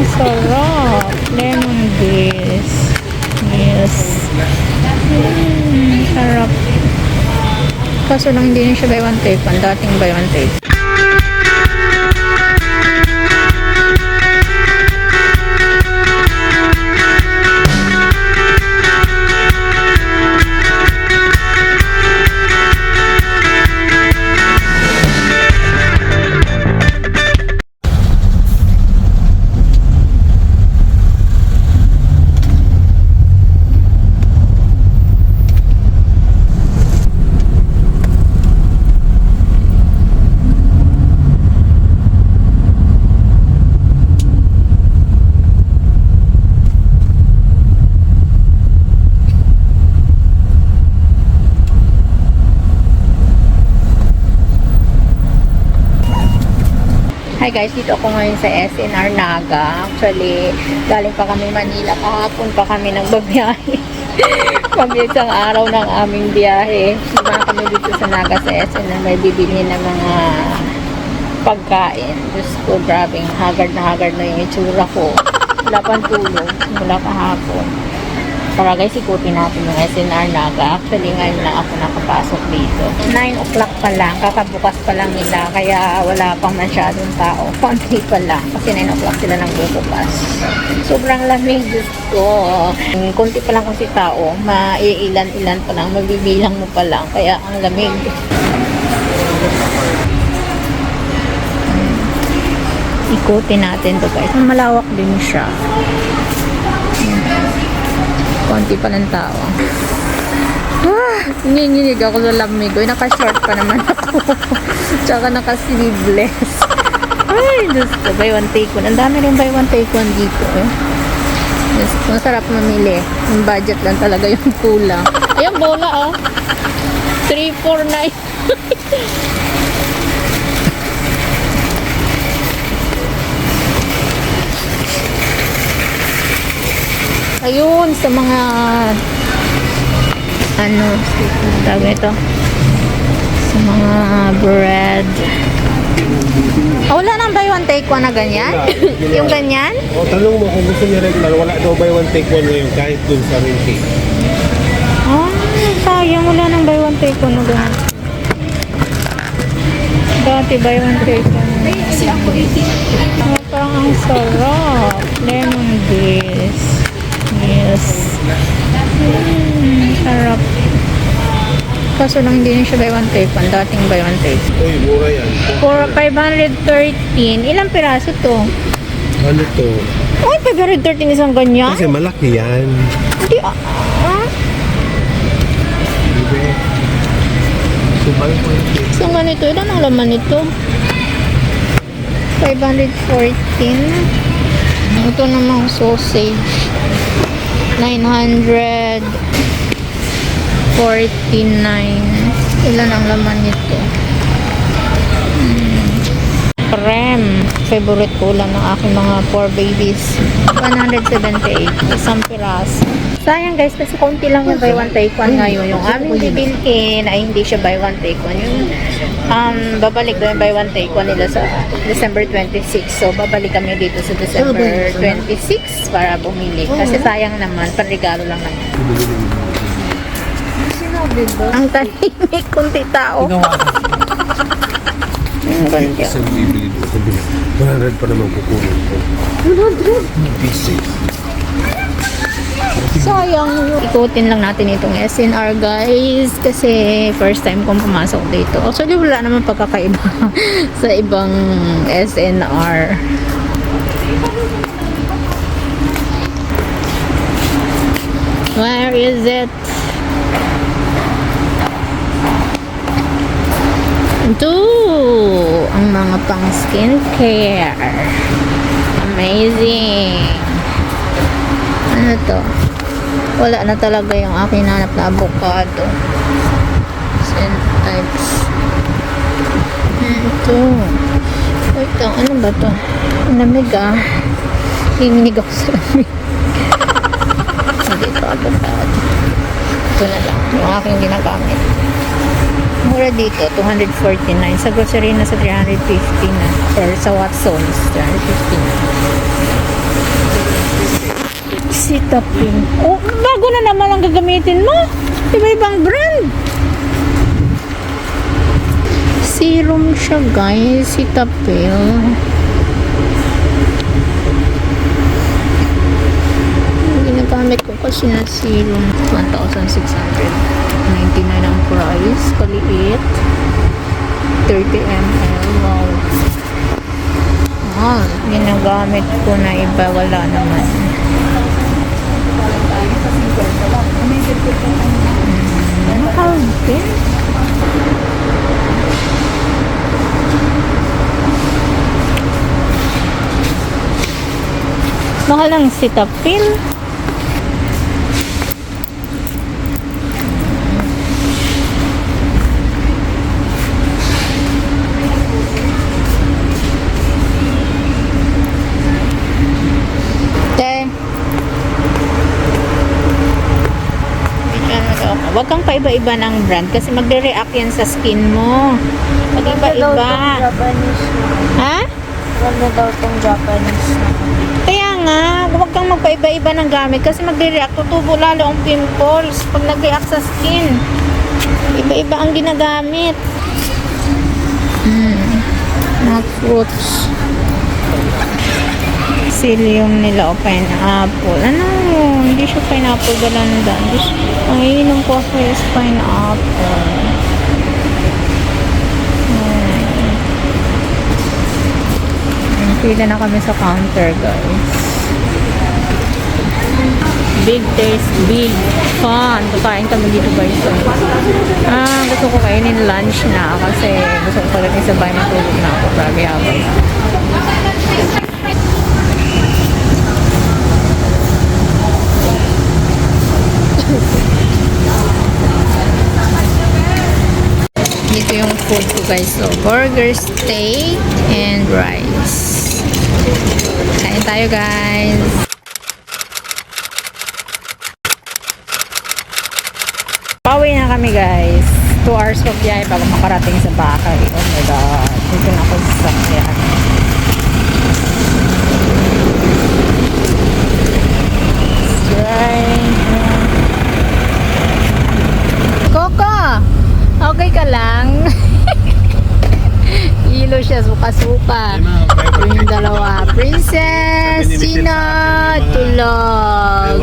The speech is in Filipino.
ang sarap. Lemon this. Yes. Sarap. Kaso lang hindi na siya buy one take one. Dating buy one take. Hi guys, dito ako ngayon sa SNR Naga. Actually, galing pa kami Manila. Kahapon pa kami nagbabiyahe. Pag-isang araw ng aming biyahe. Diba kami dito sa Naga sa SNR. May bibili ng mga pagkain. Diyos ko, grabing haggard na yung itsura ko. Wala pang tulog. Mula kahapon. Para guys, ikutin natin yung SNR Naga. Actually, ngayon lang ako nakapasok dito. 9 o'clock pa lang. Kakabukas pa lang nila. Kaya wala pang masyadong tao. Konti pa lang. Kasi 9 o'clock sila nang bubukas. Sobrang lamig. Diyos ko. Konti pa lang kasi tao. Maiilan-ilan pa lang. Mabibilang mo pa lang. Kaya ang lamig. Ikutin natin to guys. Malawak din siya. Konti pa ng tao. Nanginginig ako sa lamig. Uy, naka-short pa naman ako. Tsaka naka-sleeveless. Ay, Diyos ko. Buy one take one. Ang dami rin buy one take one dito. Diyos ko, masarap mamili. Yung budget lang talaga yung kulang. Ayan, bola oh. 349. Ayun, sa mga tawag ito, sa mga bread. Wala nang buy one take one na ganyan? Yung ganyan? O, tanong mo kung gusto niya regular, wala daw buy one take one ngayon kahit dun sa Rinky. Sayang, wala nang buy one take one na ganyan. Dati buy one take one. Parang ang sarap. Lemon this. Yes. Sarap. Kaso lang hindi na siya buy one take one. Dating buy one take. Uy, mura yan. For 513. Ilang piraso to? Ano to? Uy, 513 isang ganyan? Kasi malaki yan. Hindi Diba? So, buy one take. isang ganito. Ilan ang laman nito? 514. Ito namang sausage. 949. Ilan ang laman nito? Creme. Favorite ko lang ng aking mga 4 babies. 178. Isang piraso. Sayang guys, kasi konti lang yung buy one take one ngayon. Yung aming bibilhin ay hindi siya buy one take one. Yung babalik daw yung buy one take one nila sa December 26. So, babalik kami dito sa December 26 para bumili. Kasi sayang naman, panregalo lang naman. Ang tahimik, kunti tao. Ang ganda. Isang bibili doon. 100 pa naman kukunin ko. 100? Pieces. Sayang. Ikutin lang natin itong SNR guys. Kasi first time kong pumasok dito. Actually wala naman pagkakaiba sa ibang SNR. Where is it? Ito ang mga pang skincare. Amazing. Ano to? Wala na talaga yung aking hanap na avocado. Scent types. Ito. Ito. Ano ba to? Ang lamig ah. Himinig ako sa lamig. Hindi ito avocado. Ito na lang. Yung aking ginagamit. Mura dito. 249. Sa grocery na sa 350 na. Or sa Watson's. 350 na. Cetaphil. Oh, bago na naman ang gagamitin mo. Iba-ibang brand. Serum siya guys, Cetaphil. Ginagamit ko kasi na serum. 1,699 ang price. Kaliit. 30 ml. Wow. Ah, ginagamit ko na iba. Wala naman. Mahal din. Mahal ng Cetaphil. Huwag kang paiba-iba ng brand kasi magre-react yan sa skin mo. Mag-iba-iba. Japanese na. Ha? Wala daw itong Japanese na. Kaya nga, huwag kang magpaiba-iba ng gamit kasi magre-react. Tutubo lalo ang pimples pag nag-react sa skin. Iba-iba ang ginagamit. Mga fruits. Psyllium nila o pineapple. Ano? Hindi siya pineapple galanda. Ay, inom ko ako is pineapple. Pila na kami sa counter, guys. Big taste, big fun. Kakain kami dito, guys. Gusto ko kainin lunch na kasi gusto ko pagdating sa bahay matulog na ako. Grabe ako. Dito yung food ko guys. So, burger, steak, and rice. Kain tayo guys. Pauwi na kami guys. 2 hours of biyahe bago makarating sa bahay. Oh my god. Dito na ako sa sakyan. Coco! Okay ka lang? Ilo siya, suka-suka. Yung dalawa. Princess, Sina, Tulog.